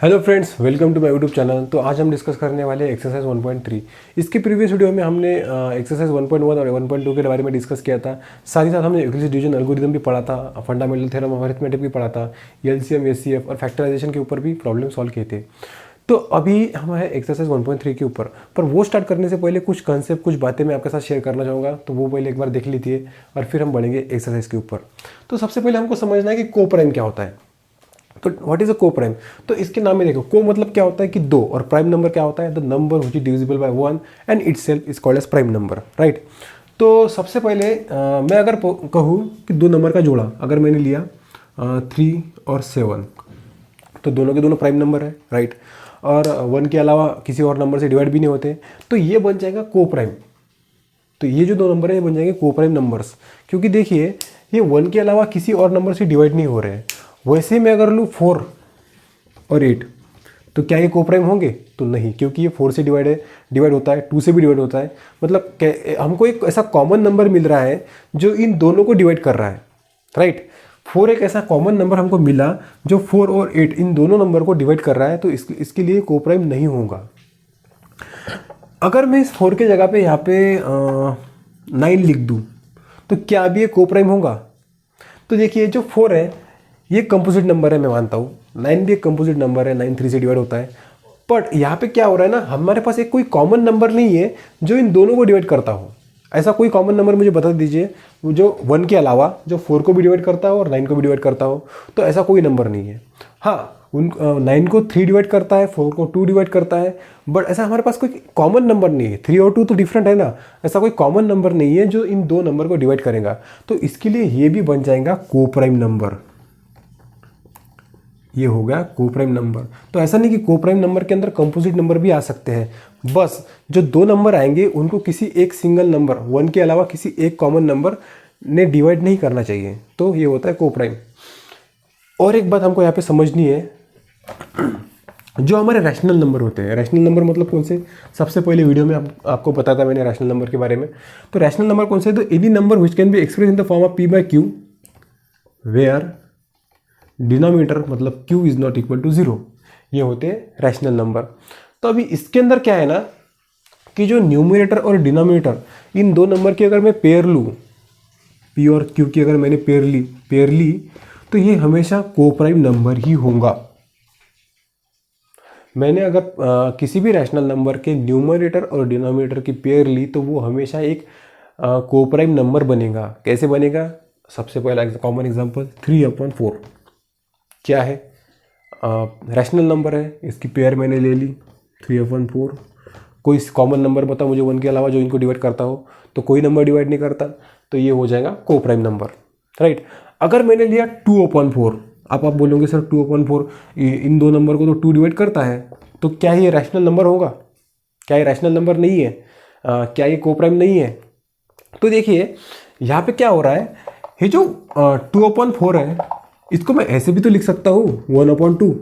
Hello friends, welcome to my YouTube channel. तो आज हम डिस्कस करने वाले हैं एक्सरसाइज 1.3। इसके प्रीवियस वीडियो में हमने एक्सरसाइज 1.1 और 1.2 के बारे में डिस्कस किया था। साथ ही साथ हमने यूक्लिड्स डिवीजन एल्गोरिथम भी पढ़ा था, फंडामेंटल थ्योरम ऑफ अरिथमेटिक भी पढ़ा था, एलसीएम एचसीएफ और फैक्टराइजेशन के ऊपर भी प्रॉब्लम सॉल्व किए थे। तो अभी हम है एक्सरसाइज 1.3 के ऊपर। पर वो स्टार्ट करने से पहले कुछ कंसेप्ट, कुछ बातें मैं आपके साथ शेयर करना चाहूँगा, तो वो पहले एक बार देख लीजिए और फिर हम बढ़ेंगे एक्सरसाइज के ऊपर। तो सबसे पहले हमको समझना है कि कोप्राइम क्या होता है। तो व्हाट इज अ को प्राइम। तो इसके नाम में देखो, को मतलब क्या होता है कि दो, और प्राइम नंबर क्या होता है, the number which is divisible by one and itself is called as prime number, right. तो सबसे पहले मैं अगर कहूँ कि दो नंबर का जोड़ा, अगर मैंने लिया 3 और 7, तो दोनों के दोनों प्राइम नंबर है, राइट। और 1 के अलावा किसी और नंबर से डिवाइड भी नहीं होते, तो ये बन जाएगा को प्राइम। तो ये जो दो नंबर है ये बन जाएंगे को प्राइम नंबर्स, क्योंकि देखिए ये 1 के अलावा किसी और नंबर से डिवाइड नहीं हो रहे हैं। वैसे मैं अगर लूँ 4 और 8, तो क्या ये को प्राइम होंगे? तो नहीं, क्योंकि ये 4 से डिवाइड होता है, 2 से भी डिवाइड होता है। मतलब हमको एक ऐसा कॉमन नंबर मिल रहा है जो इन दोनों को डिवाइड कर रहा है, राइट। 4 एक ऐसा कॉमन नंबर हमको मिला जो 4 और 8 इन दोनों नंबर को डिवाइड कर रहा है, तो इसके लिए को प्राइम नहीं होगा। अगर मैं इस 4 के जगह पे यहाँ पे 9 लिख दूँ, तो क्या अभी ये को प्राइम होगा? तो देखिए जो 4 है ये कंपोजिट नंबर है, मैं मानता हूँ। 9 भी एक कंपोजिट नंबर है, 9 3 से डिवाइड होता है। बट यहाँ पे क्या हो रहा है ना, हमारे पास एक कोई कॉमन नंबर नहीं है जो इन दोनों को डिवाइड करता हो। ऐसा कोई कॉमन नंबर मुझे बता दीजिए जो 1 के अलावा जो 4 को भी डिवाइड करता हो और 9 को भी डिवाइड करता हो। तो ऐसा कोई नंबर नहीं है। हाँ, 9 को 3 डिवाइड करता है, 4 को 2 डिवाइड करता है, बट ऐसा हमारे पास कोई कॉमन नंबर नहीं है। 3 और 2 तो डिफरेंट है ना, ऐसा कोई कॉमन नंबर नहीं है जो इन दो नंबर को डिवाइड करेगा। तो इसके लिए ये भी बन जाएगा को प्राइम नंबर। ये हो गया को प्राइम नंबर। तो ऐसा नहीं कि को प्राइम नंबर के अंदर कंपोजिट नंबर भी आ सकते हैं, बस जो दो नंबर आएंगे उनको किसी एक सिंगल नंबर 1 के अलावा किसी एक कॉमन नंबर ने डिवाइड नहीं करना चाहिए। तो ये होता है को प्राइम। और एक बात हमको यहाँ पे समझनी है, जो हमारे रैशनल नंबर होते हैं, रैशनल नंबर मतलब कौन से, सबसे पहले वीडियो में आपको बताया था मैंने रैशनल नंबर के बारे में। तो रैशनल नंबर कौन से? तो any number which can be express in the form of p by q where denominator मतलब q is not equal to 0, ये होते हैं रैशनल नंबर। तो अभी इसके अंदर क्या है ना कि जो न्यूमरेटर और डिनोमिनेटर इन दो नंबर की अगर मैं पेयर लूँ, p और q की अगर मैंने पेयर ली तो ये हमेशा को प्राइम नंबर ही होगा। मैंने अगर किसी भी रैशनल नंबर के न्यूमरेटर और डिनोमिनेटर की पेयर ली तो वो हमेशा एक को प्राइम नंबर बनेगा। कैसे बनेगा? सबसे पहला कॉमन एग्जांपल 3/4 क्या है? रैशनल नंबर है, इसकी पेयर मैंने ले ली 3/4। कोई कॉमन नंबर बताओ मुझे 1 के अलावा जो इनको डिवाइड करता हो, तो कोई नंबर डिवाइड नहीं करता, तो ये हो जाएगा को प्राइम नंबर, राइट। अगर मैंने लिया 2/4, आप बोलोगे सर 2/4 इन दो नंबर को तो 2 डिवाइड करता है, तो क्या ये रैशनल नंबर होगा? क्या ये रैशनल नंबर नहीं है? क्या ये को प्राइम नहीं है? तो देखिए यहाँ पे क्या हो रहा है, ये जो 2/4 है इसको मैं ऐसे भी तो लिख सकता हूँ 1/2।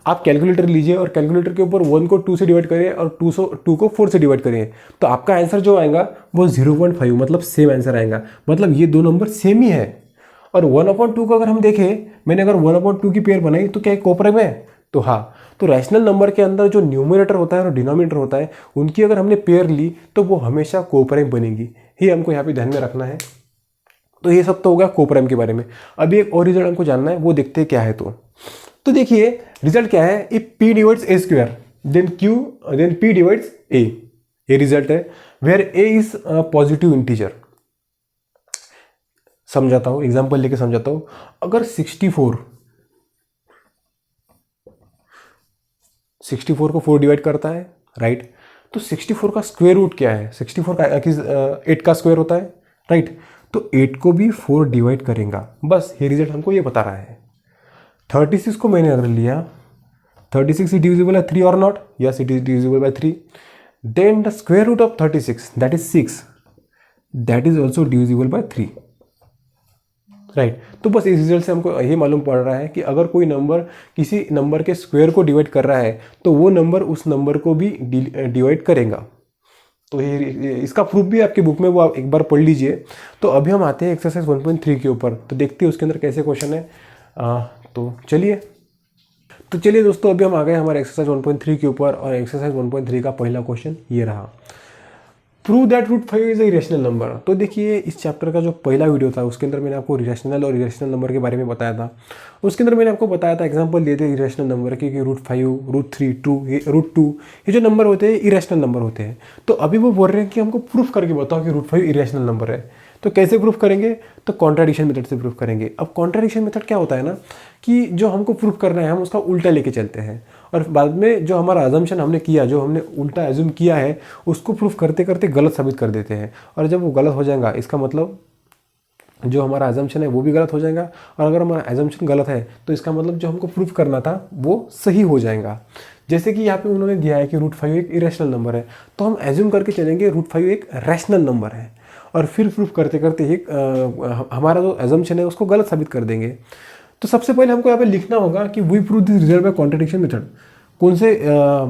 आप कैलकुलेटर लीजिए और कैलकुलेटर के ऊपर 1 को 2 से डिवाइड करिए और 2 को 4 से डिवाइड करिए, तो आपका आंसर जो आएगा वो 0.5, मतलब सेम आंसर आएगा। मतलब ये दो नंबर सेम ही है। और 1/2 को अगर हम देखें, मैंने अगर 1/2 की पेयर बनाई तो क्या एक को प्राइम है? तो हाँ। तो रैशनल नंबर के अंदर जो न्यूमरेटर होता है और डिनोमिनेटर होता है उनकी अगर हमने पेयर ली तो वो हमेशा को प्राइम बनेगी। ये हमको यहाँ पे ध्यान में रखना है। तो ये सब तो हो गया को प्राइम के बारे में। अभी एक और रिजल्ट हमको जानना है, वो देखते हैं क्या है। तो देखिए रिजल्ट क्या है, if p divides a square then p divides a, ये रिजल्ट है where a is positive integer. समझाता हूं, एग्जांपल लेके समझाता हूं। अगर 64 को 4 डिवाइड करता है, राइट, तो 64 का स्क्वायर रूट क्या है? 64 का 8 का स्क्वायर होता है, राइट। तो 8 को भी 4 डिवाइड करेगा। बस ये रिजल्ट हमको ये बता रहा है। 36 को मैंने अगर लिया, 36 इज डिविजिबल बाय 3 और not? Yes, it is divisible by 3। Then the square root of 36 that is 6, that is also divisible by 3, right. तो बस इस रिजल्ट से हमको ये मालूम पड़ रहा है कि अगर कोई नंबर किसी नंबर के स्क्वायर को डिवाइड कर रहा है तो वो नंबर उस नंबर को भी डिवाइड करेगा। तो ये इसका प्रूफ भी आपकी बुक में, वो आप एक बार पढ़ लीजिए। तो अभी हम आते हैं एक्सरसाइज 1.3 के ऊपर, तो देखते हैं उसके अंदर कैसे क्वेश्चन है। तो चलिए। तो चलिए दोस्तों, अभी हम आ गए हमारे एक्सरसाइज 1.3 के ऊपर, और एक्सरसाइज 1.3 का पहला क्वेश्चन ये रहा, prove that root 5 is irrational number. तो देखिए, इस चैप्टर का जो पहला वीडियो था उसके अंदर मैंने आपको इरेशनल और इरेशनल नंबर के बारे में बताया था। उसके अंदर मैंने आपको बताया था, एग्जांपल दिए थे इरेशनल नंबर के कि रूट 5, रूट 3, रूट 2 ये जो नंबर होते हैं इरेशनल नंबर होते हैं। तो अभी वो बोल रहे हैं कि हमको प्रूफ करके बताओ कि रूट 5 इरेशनल नंबर है। तो कैसे प्रूफ करेंगे? तो कॉन्ट्राडिक्शन मेथड से प्रूफ करेंगे। अब कॉन्ट्राडिक्शन मेथड क्या होता है ना, कि जो हमको प्रूफ करना है हम उसका उल्टा लेके चलते हैं, और बाद में जो हमारा अजम्पशन हमने किया, जो हमने उल्टा एज्यूम किया है, उसको प्रूफ करते करते गलत साबित कर देते हैं। और जब वो गलत हो जाएगा, इसका मतलब जो हमारा एजम्पशन है वो भी गलत हो जाएगा, और अगर हमारा एजम्पशन गलत है तो इसका मतलब जो हमको प्रूफ करना था वो सही हो जाएगा। जैसे कि यहाँ पे उन्होंने दिया है कि रूट 5 एक इरेशनल नंबर है, तो हम एज्यूम करके चलेंगे रूट 5 एक रैशनल नंबर है, और फिर प्रूफ करते करते एक हमारा जो एजम्पशन है उसको गलत साबित कर देंगे। तो सबसे पहले हमको यहाँ पे लिखना होगा कि we prove this result by contradiction method. कौन से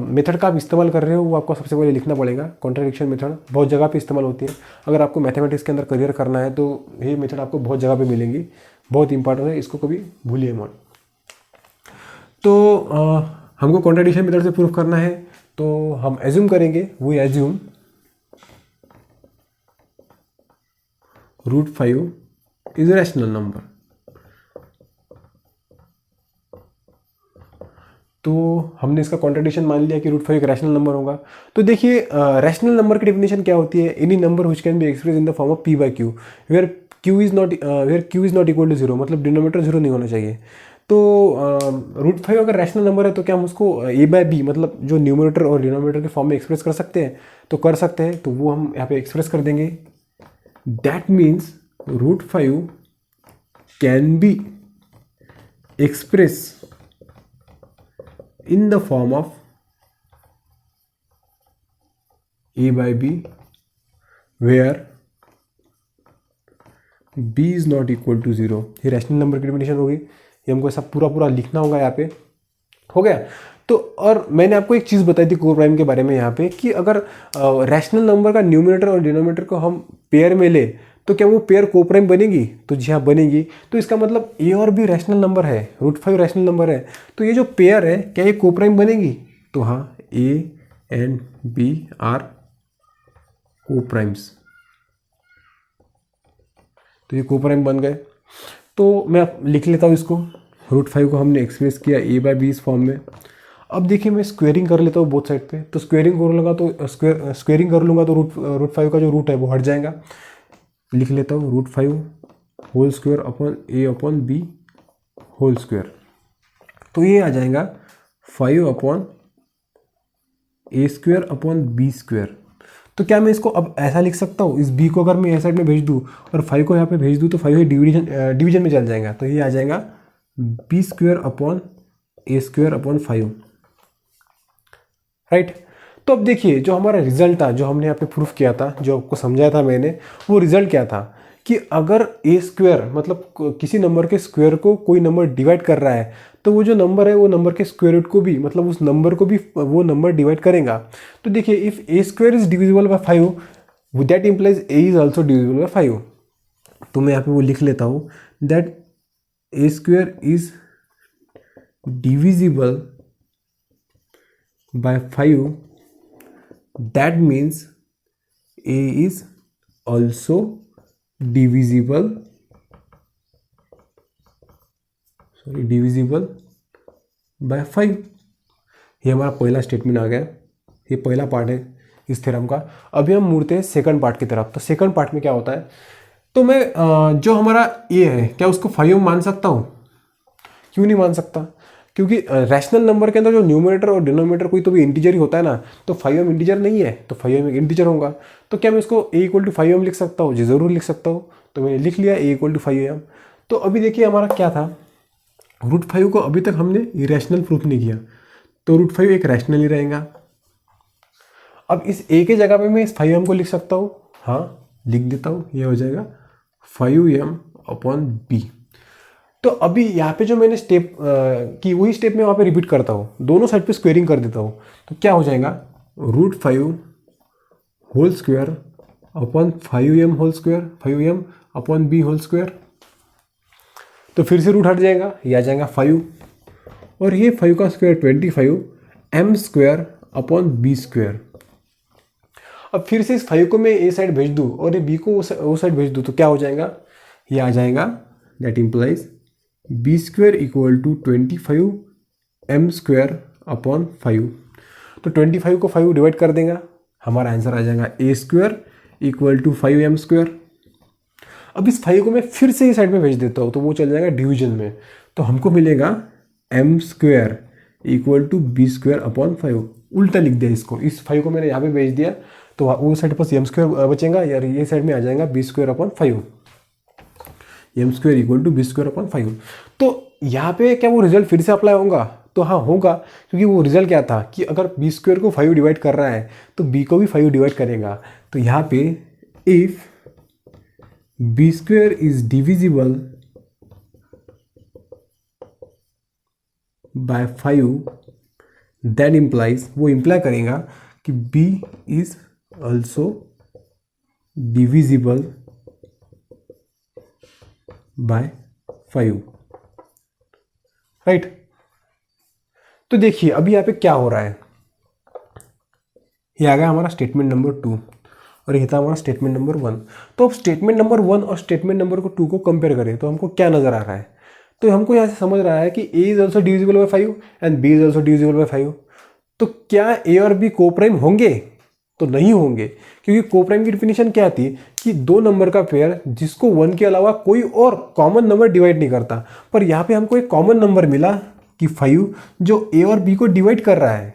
मेथड का आप इस्तेमाल कर रहे हो वो आपको सबसे पहले लिखना पड़ेगा। कॉन्ट्रडिक्शन मेथड बहुत जगह पे इस्तेमाल होती है। अगर आपको मैथमेटिक्स के अंदर करियर करना है तो ये मेथड आपको बहुत जगह पे मिलेंगी, बहुत इंपॉर्टेंट है, इसको कभी भूलिए मत। तो हमको कॉन्ट्रडिक्शन मेथड से प्रूफ करना है, तो हम एज्यूम करेंगे, we assume root 5 is rational number. तो हमने इसका कॉन्ट्रडिक्शन मान लिया कि रूट 5 एक रैशनल नंबर होगा। तो देखिए, रैशनल नंबर की डेफिनेशन क्या होती है? Any number which can be express in the form of p by q, where q is not equal to 0, मतलब डिनोमिनेटर 0 नहीं होना चाहिए। तो रूट 5 अगर रैशनल नंबर है तो क्या हम उसको a बाई बी, मतलब जो न्यूमरेटर और डिनोमिनेटर के फॉर्म में एक्सप्रेस कर सकते हैं? तो कर सकते हैं, तो वो हम यहाँ पे एक्सप्रेस कर देंगे। That means root 5 can be express in the form of a by b where b is not equal to 0। ये रैशनल नंबर की डेफिनेशन होगी, ये हमको ऐसा पूरा पूरा लिखना होगा यहाँ पे। हो गया। तो और मैंने आपको एक चीज़ बताई थी कोप्राइम के बारे में यहाँ पे, कि अगर रैशनल नंबर का न्यूमरेटर और डिनोमिनेटर को हम पेयर में ले तो क्या वो पेयर कोप्राइम बनेगी? तो जी हाँ, बनेगी। तो इसका मतलब ए और बी रैशनल नंबर है, रूट 5 रैशनल नंबर है, तो ये जो पेयर है क्या ये कोप्राइम बनेगी? तो हाँ, A and B are coprimes, तो ये कोप्राइम बन गए। तो मैं लिख लेता हूँ इसको, रूट 5 को हमने एक्सप्रेस किया ए बाई बी इस फॉर्म में। अब देखिए, मैं स्क्वेयरिंग कर लेता हूँ बोथ साइड पे। तो स्क्वेयरिंग कर लूँगा तो स्क्वेयरिंग कर लूँगा तो रूट 5 का जो रूट है वो हट जाएगा। लिख लेता हूँ रूट 5 होल स्क्वायर अपॉन ए अपॉन बी होल स्क्वायर। तो ये आ जाएगा 5 अपॉन ए स्क्वायर अपॉन बी स्क्वायर। तो क्या मैं इसको अब ऐसा लिख सकता हूँ, इस b को अगर मैं इस साइड में भेज दूँ और 5 को यहाँ पे भेज दूँ तो 5 डिवीजन में चल जाएगा। तो ये आ जाएगा बी स्क्वायर अपॉन ए स्क्वायर अपॉन 5, राइट। तो अब देखिए, जो हमारा रिजल्ट था, जो हमने यहाँ पे प्रूफ किया था, जो आपको समझाया था मैंने, वो रिजल्ट क्या था कि अगर ए स्क्वायर मतलब किसी नंबर के स्क्वायर को कोई नंबर डिवाइड कर रहा है तो वो जो नंबर है वो नंबर के स्क्वायर रूट को भी, मतलब उस नंबर को भी वो नंबर डिवाइड करेगा। तो देखिए, if A square is divisible by 5 that implies A is also divisible by 5। तो मैं यहाँ पे वो लिख लेता हूँ that A square is divisible by 5, that means a is also divisible by 5। ये हमारा पहला स्टेटमेंट आ गया, ये पहला पार्ट है इस थ्योरम का। अभी हम मुड़ते हैं सेकंड पार्ट की तरफ। तो सेकंड पार्ट में क्या होता है, तो मैं जो हमारा ए है क्या उसको 5 मान सकता हूँ? क्यों नहीं मान सकता? क्योंकि रैशनल नंबर के अंदर जो न्यूमरेटर और डिनोमिनेटर कोई तो भी इंटीजर ही होता है ना, तो 5m इंटीजर नहीं है, तो 5m एक इंटीजर होगा। तो क्या मैं इसको a इक्वल टू 5m लिख सकता हूँ? जी ज़रूर लिख सकता हूँ। तो मैंने लिख लिया a इक्वल टू 5m। तो अभी देखिए हमारा क्या था, रूट 5 को अभी तक हमने इरेशनल प्रूफ नहीं किया, तो रूट 5 एक रैशनल ही रहेगा। अब इस a के जगह पे मैं इस 5m को लिख सकता हूँ, हाँ लिख देता हूँ, ये हो जाएगा 5m अपॉन b। तो अभी यहाँ पे जो मैंने स्टेप की वही स्टेप मैं वहाँ पे रिपीट करता हूँ, दोनों साइड पे स्क्वेयरिंग कर देता हूँ। तो क्या हो जाएगा, root 5 whole square upon 5m whole square, 5m upon b whole square. तो फिर से रूट हट जाएगा, ये आ जाएगा 5 और ये 5 का square 25 m square upon b square. अब फिर से इस 5 को मैं ए साइड भेज दूँ और ये बी को वो साइड भेज दूँ तो क्या हो जाएगा, ये आ जाएगा that implies b square equal to 25 m square upon 5। तो 25 को 5 डिवाइड कर देगा, हमारा आंसर आ जाएगा A square equal to 5 M square. अब इस 5 को मैं फिर से इस साइड में भेज देता हूँ तो वो चल जाएगा डिवीजन में, तो हमको मिलेगा m square equal to b square upon 5। उल्टा लिख दिया इसको, इस 5 को मैंने यहाँ पे भेज दिया तो वो साइड पर एम स्क्वायर बचेगा यार, ये साइड में आ जाएगा b square upon 5, M square equal to b square upon 5। तो यहाँ पे क्या वो रिजल्ट फिर से अप्लाई होगा, तो हाँ होगा, क्योंकि वो रिजल्ट क्या था कि अगर बी स्क्वायर को 5 डिवाइड कर रहा है तो बी को भी 5 डिवाइड करेगा। तो यहाँ पे if b square is divisible by 5 that implies, वो इम्प्लाई करेगा कि b is also divisible by 5, right. तो देखिए अभी यहाँ पे क्या हो रहा है, ये आ गया हमारा स्टेटमेंट नंबर 2 और ये था हमारा स्टेटमेंट नंबर 1। तो अब स्टेटमेंट नंबर 1 और स्टेटमेंट नंबर 2 को कंपेयर करें तो हमको क्या नजर आ रहा है, तो हमको यहाँ से समझ रहा है कि A is also divisible by 5 and B is also divisible by 5। तो क्या ए और बी कोप्राइम होंगे, तो नहीं होंगे, क्योंकि कोप्राइम की डिफिनेशन क्या थी कि दो नंबर का पेयर जिसको 1 के अलावा कोई और कॉमन नंबर डिवाइड नहीं करता। पर यहाँ पे हमको एक कॉमन नंबर मिला कि 5 जो ए और बी को डिवाइड कर रहा है,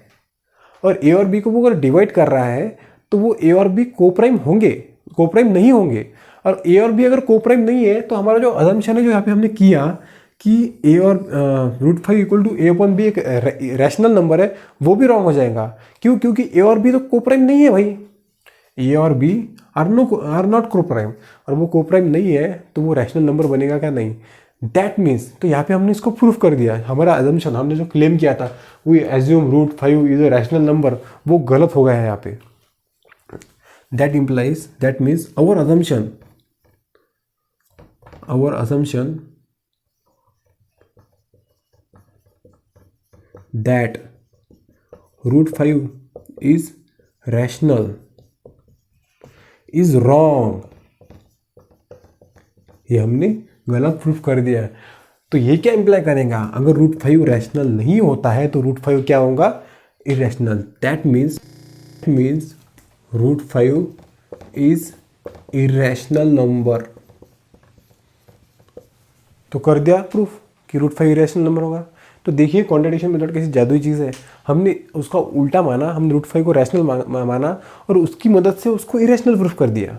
और ए और बी को वो अगर डिवाइड कर रहा है तो वो ए और बी कोप्राइम होंगे, कोप्राइम नहीं होंगे। और ए और बी अगर कोप्राइम नहीं है तो हमारा जो अजम्पशन है जो यहाँ पे हमने किया कि ए और √5 equal to a upon b एक रैशनल नंबर है, वो भी रॉन्ग हो जाएगा। क्यों, क्योंकि ए और बी तो कोप्राइम नहीं है भाई, ए और बी आर नॉट कोप्राइम, और वो कोप्राइम नहीं है तो वो रैशनल नंबर बनेगा क्या, नहीं। दैट मीन्स, तो यहाँ पे हमने इसको प्रूफ कर दिया, हमारा अजम्पशन हमने जो क्लेम किया था वो assume √5 is a rational number, वो गलत हो गया है यहाँ पे। That implies, that means our assumption that √5 is rational is wrong, ये हमने गलत प्रूफ कर दिया। तो ये क्या इम्प्लाई करेगा, अगर √5 रैशनल नहीं होता है तो √5 क्या होगा, irrational. That means √5 is irrational number. तो कर दिया प्रूफ कि √5 इरेशनल नंबर होगा। तो देखिए कॉन्ट्रडिक्शन मेथड कैसी जादुई चीज़ है, हमने उसका उल्टा माना, हमने √5 को रैशनल माना और उसकी मदद से उसको इरेशनल प्रूफ कर दिया।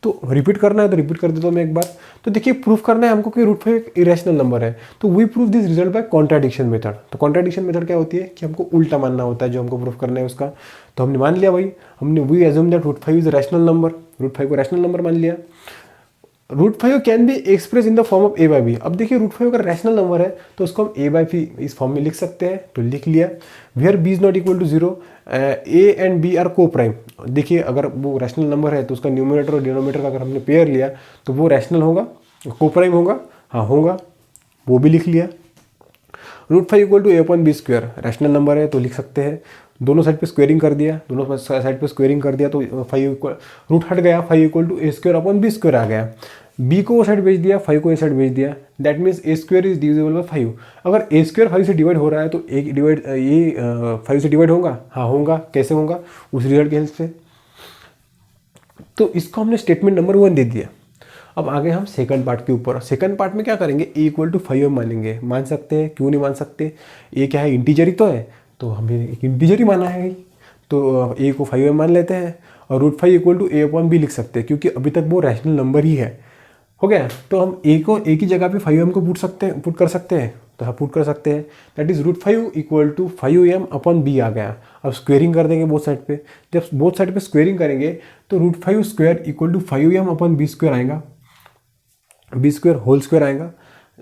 तो रिपीट करना है तो रिपीट कर देता हूँ मैं एक बार। तो देखिए प्रूफ करना है हमको कि √5 एक इरेशनल नंबर है, तो we proof this result by contradiction method. तो कॉन्ट्रडिक्शन मेथड क्या होती है कि हमको उल्टा मानना होता है जो हमको प्रूफ करना है उसका। तो हमने मान लिया भाई, हमने we assume that √5 is rational number, √5 को रैशनल नंबर मान लिया। √5 can be express in the form of a/b। अब देखिए √5 अगर रैशनल नंबर है तो उसको हम a/b इस फॉर्म में लिख सकते हैं, तो लिख लिया। Where b is not equal to 0, a and b are coprime. देखिए अगर वो रैशनल नंबर है तो उसका न्यूमरेटर और डिनोमिनेटर का अगर हमने पेयर लिया तो वो रैशनल होगा, को प्राइम होगा, हाँ होगा, वो भी लिख लिया। √5 equal to a/b², rational number है तो लिख सकते हैं। दोनों साइड पे स्क्वेयरिंग कर दिया, दोनों साइड पे स्क्वेयरिंग कर दिया तो 5 इक्वल रूट हट गया, 5 इक्वल टू a²/b² आ गया। b को वो साइड भेज दिया, 5 को ये साइड भेज दिया। That means a² is divisible by 5। अगर a² 5 से डिवाइड हो रहा है तो ये 5 से डिवाइड होगा, हाँ होगा। कैसे होगा, उस रिजल्ट के हेल्प से। तो इसको हमने स्टेटमेंट नंबर 1 दे दिया। अब आगे हम सेकंड पार्ट के ऊपर। सेकंड पार्ट में क्या करेंगे, a इक्वल टू 5 मानेंगे। मान सकते हैं, क्यों नहीं मान सकते, a क्या है, इंटीजर ही तो है, तो हमें एक इंटीजर ही माना है, तो a को 5 मान लेते हैं। और √5 इक्वल टू a/b लिख सकते हैं, क्योंकि अभी तक वो रैशनल नंबर ही है। हो गया, तो हम a को a की जगह पे 5m को पुट कर सकते हैं, तो हाँ पुट कर सकते हैं। That is √5 equal to 5m/b आ गया। अब स्क्वेयरिंग कर देंगे बोथ साइड पे। जब बोथ साइड पे स्क्वेयरिंग करेंगे तो √5² इक्वल टू 5m/b² आएगा, b² होल स्क्वायर आएगा,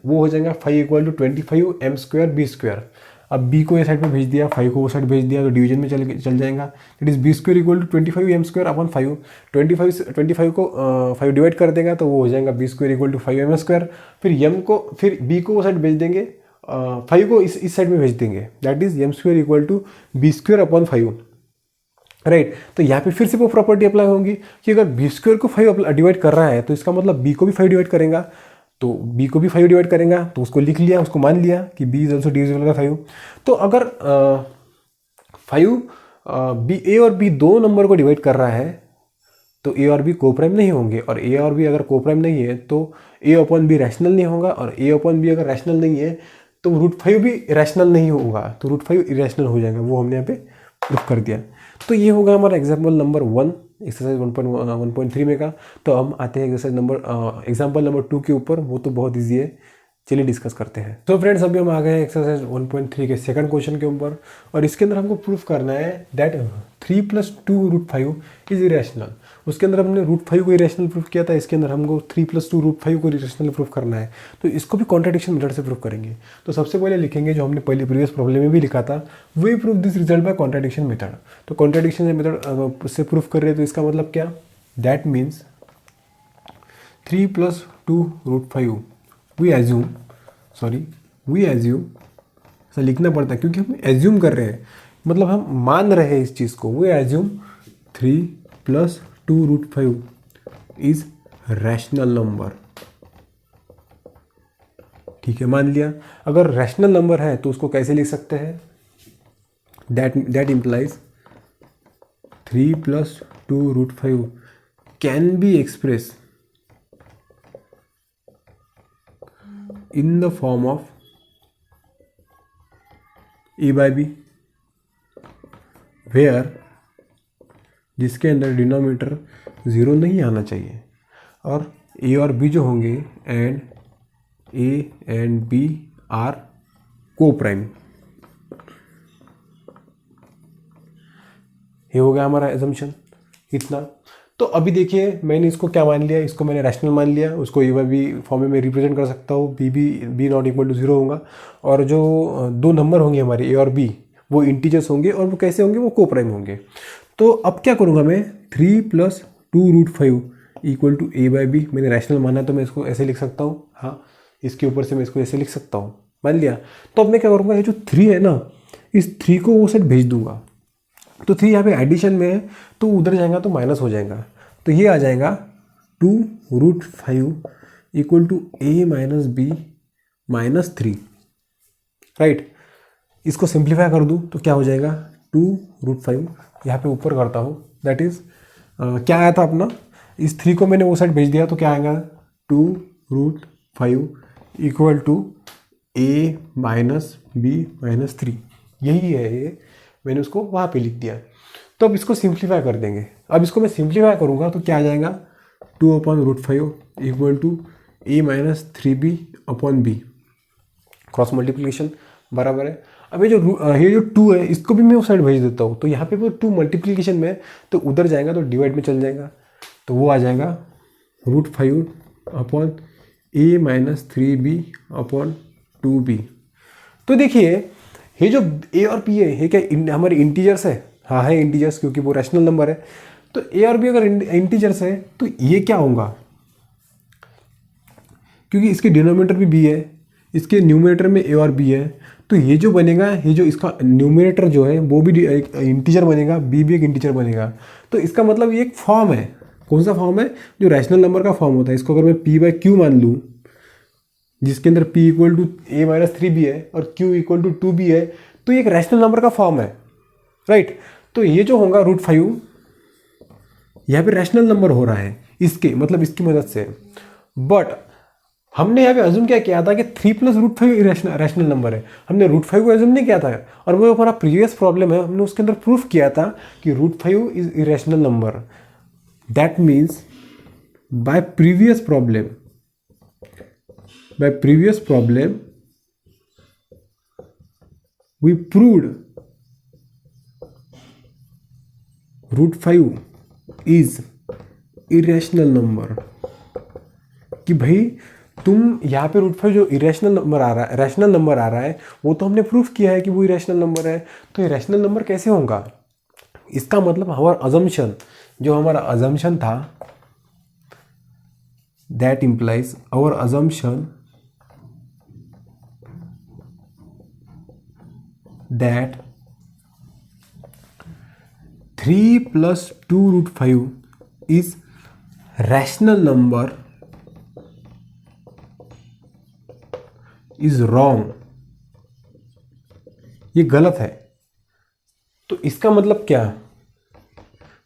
वो हो जाएगा 5 इक्वल टू 25 m² b²। अब b को ये साइड पे भेज दिया, 5 को वो साइड भेज दिया, तो डिवीजन में चल जाएगा। It is b² equal to 25 m²/5। 25 को 5 डिवाइड कर देगा तो वो हो जाएगा b² इक्वल टू 5m²। फिर b को वो साइड भेज देंगे फाइव को इस साइड में भेज देंगे, that is m square equal to b square upon 5, right. तो यहाँ पे फिर से वो प्रॉपर्टी अप्लाई होगी कि अगर बी स्क्वायर को 5 डिवाइड कर रहा है तो इसका मतलब बी को भी 5 डिवाइड करेगा, तो बी को भी 5 डिवाइड करेगा, तो उसको लिख लिया, उसको मान लिया कि b is also divisible by 5। तो अगर 5 बी ए और बी दो नंबर को डिवाइड कर रहा है तो ए और बी कोप्राइम नहीं होंगे, और ए और बी अगर कोप्राइम नहीं है तो ए अपॉन बी रैशनल नहीं होगा, और ए अपॉन बी अगर रैशनल नहीं है तो रूट 5 भी रैशनल नहीं होगा, तो रूट 5 इरेशनल हो जाएगा। वो हमने यहाँ पे प्रूफ कर दिया। तो ये होगा हमारा एग्जाम्पल नंबर 1 एक्सरसाइज 1.1.3 में का। तो हम आते हैं एग्जाम्पल नंबर 2 के ऊपर, वो तो बहुत ईजी है, चलिए डिस्कस करते हैं। तो फ्रेंड्स अभी हम आ गए हैं एक्सरसाइज 1.3 के सेकंड क्वेश्चन के ऊपर, और इसके अंदर हमको प्रूफ करना है दैट 3 + 2 √5 इज इरेशनल। उसके अंदर हमने √5 को इरेशनल प्रूफ किया था, इसके अंदर हमको 3 + 2 √5 को इरेशनल प्रूफ करना है। तो इसको भी कॉन्ट्रडिक्शन मेथड से प्रूफ करेंगे। तो सबसे पहले लिखेंगे जो हमने पहले प्रीवियस प्रॉब्लम में भी लिखा था, we proof this result by contradiction method. तो कॉन्ट्रडिक्शन मेथड से प्रूफ कर रहे हैं, तो इसका मतलब क्या, दैट मीन्स 3 + 2 √5 वी एज्यूम, ऐसा लिखना पड़ता है क्योंकि हम एज्यूम कर रहे हैं, मतलब हम मान रहे हैं इस चीज़ को। We assume 3 + 2 √5 is rational number. ठीक है, मान लिया। अगर रैशनल नंबर है तो उसको कैसे लिख सकते हैं, that implies 3 + 2 √5 can be express in the form of a/b, where जिसके अंदर डिनोमिनेटर 0 नहीं आना चाहिए, और a और b जो होंगे and a and b are coprime. ये हो गया हमारा एजम्पशन इतना। तो अभी देखिए मैंने इसको क्या मान लिया, इसको मैंने रैशनल मान लिया, उसको a/b फॉर्म में रिप्रेजेंट कर सकता हूँ, b नॉट इक्वल टू 0 होगा, और जो दो नंबर होंगे हमारे a और b वो इंटीजर्स होंगे, और वो कैसे होंगे, वो कोप्राइम होंगे। तो अब क्या करूँगा मैं, 3 + 2 √5 इक्वल टू a/b, मैंने रैशनल माना तो मैं इसको ऐसे लिख सकता हूँ, हाँ इसके ऊपर से मैं इसको ऐसे लिख सकता हूँ, मान लिया। तो अब मैं क्या करूँगा, ये जो 3 है ना, इस 3 को वो साइड भेज दूंगा। तो 3 यहाँ पे एडिशन में है, तो उधर जाएगा तो माइनस हो जाएगा, तो ये आ जाएगा 2 √5 equal to a - b - 3, right. इसको सिंप्लीफाई कर दूँ तो क्या हो जाएगा, 2 √5 यहाँ पे ऊपर करता हूँ, दैट इज क्या आया था अपना, इस 3 को मैंने वो साइड भेज दिया तो क्या आएगा, 2 √5 इक्वल टू a - b - 3, यही है ये, मैंने उसको वहाँ पे लिख दिया। तो अब इसको सिंप्लीफाई कर देंगे। अब इसको मैं सिंप्लीफाई करूँगा तो क्या आ जाएगा, 2/√5 equal to a - 3b upon b, cross multiplication बराबर है। अब ये जो 2 है इसको भी मैं उस साइड भेज देता हूँ, तो यहाँ पे वो 2 मल्टीप्लिकेशन में, तो उधर जाएगा तो डिवाइड में चल जाएगा, तो वो आ जाएगा √5 upon a - 3b upon 2b। तो देखिए ये जो a और b है, ये क्या हमारे इंटीजर्स है, हाँ है इंटीजर्स, क्योंकि वो रैशनल नंबर है। तो a और b अगर इंटीजर्स है तो ये क्या होगा, क्योंकि इसके डिनोमिनेटर भी b है, इसके न्यूमरेटर में a और b है, तो ये जो बनेगा, ये जो इसका न्यूमरेटर जो है वो भी एक इंटीजर बनेगा, b भी एक इंटीजर बनेगा। तो इसका मतलब ये एक फॉर्म है, कौन सा फॉर्म है, जो रैशनल नंबर का फॉर्म होता है। इसको अगर मैं p/q मान लूँ, जिसके अंदर p equal to a - 3b है और q इक्वल टू 2b है, तो ये एक रैशनल नंबर का फॉर्म है, राइट। तो ये जो होगा √5 यहाँ पे रैशनल नंबर हो रहा है, इसके मतलब इसकी मदद से। बट हमने यहाँ पे अज्यूम क्या किया था कि 3 + √5 रैशनल नंबर है, हमने √5 को अज्यूम नहीं किया था, और वो हमारा प्रीवियस प्रॉब्लम है, हमने उसके अंदर प्रूफ किया था कि √5 is irrational number. That means by previous problem we proved √5 is irrational number, कि भाई तुम यहाँ पे √5 जो इरेशनल नंबर आ रहा है, रैशनल नंबर आ रहा है, वो तो हमने प्रूफ किया है कि वो इरेशनल नंबर है। तो ये रैशनल नंबर कैसे होगा, इसका मतलब हमारा अजम्पशन था, that implies our assumption that 3 + 2√5 is rational number is wrong, ये गलत है। तो इसका मतलब क्या,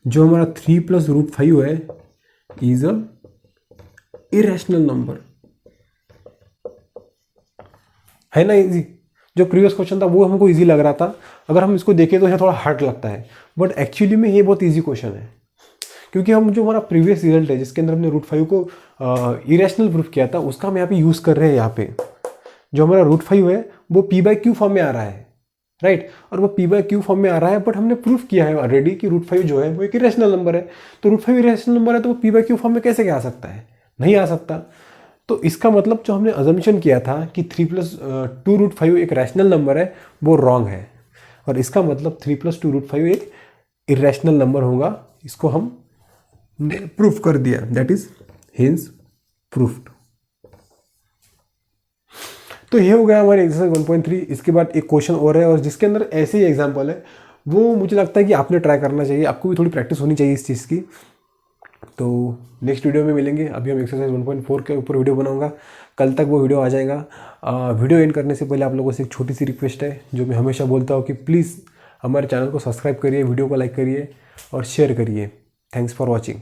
जो हमारा 3 + √5 है इज अ इरेशनल नंबर, है ना इजी। जो प्रीवियस क्वेश्चन था वो हमको इजी लग रहा था, अगर हम इसको देखें तो यह थोड़ा हार्ड लगता है, बट एक्चुअली में ये बहुत इजी क्वेश्चन है, क्योंकि हम जो हमारा प्रीवियस रिजल्ट है जिसके अंदर हमने √5 को इरेशनल प्रूफ किया था उसका हम यहाँ पे यूज़ कर रहे हैं। यहाँ पे जो हमारा √5 है वो p/q फॉर्म में आ रहा है, राइट। और वो p/q फॉर्म में आ रहा है, बट हमने प्रूफ किया है ऑलरेडी कि √5 जो है वो एक इरेशनल नंबर है। तो √5 इरेशनल नंबर है तो वो p/q फॉर्म में कैसे आ सकता है, नहीं आ सकता। तो इसका मतलब जो हमने अजम्पशन किया था कि 3 + 2√5 एक रैशनल नंबर है वो रॉन्ग है, और इसका मतलब 3 + 2√5 एक इरेशनल नंबर होगा। इसको हम प्रूफ कर दिया, दैट इज हिंस प्रूफ्ड। तो ये हो गया हमारे एक्सरसाइज 1.3। इसके बाद एक क्वेश्चन और है और जिसके अंदर ऐसे ही एग्जाम्पल है, वो मुझे लगता है कि आपने ट्राई करना चाहिए, आपको भी थोड़ी प्रैक्टिस होनी चाहिए इस चीज़ की। तो नेक्स्ट वीडियो में मिलेंगे। अभी हम एक्सरसाइज 1.4 के ऊपर वीडियो बनाऊंगा, कल तक वो वीडियो आ जाएगा। वीडियो एंड करने से पहले आप लोगों से एक छोटी सी रिक्वेस्ट है जो मैं हमेशा बोलता हूँ कि प्लीज़ हमारे चैनल को सब्सक्राइब करिए, वीडियो को लाइक करिए और शेयर करिए। Thanks for watching.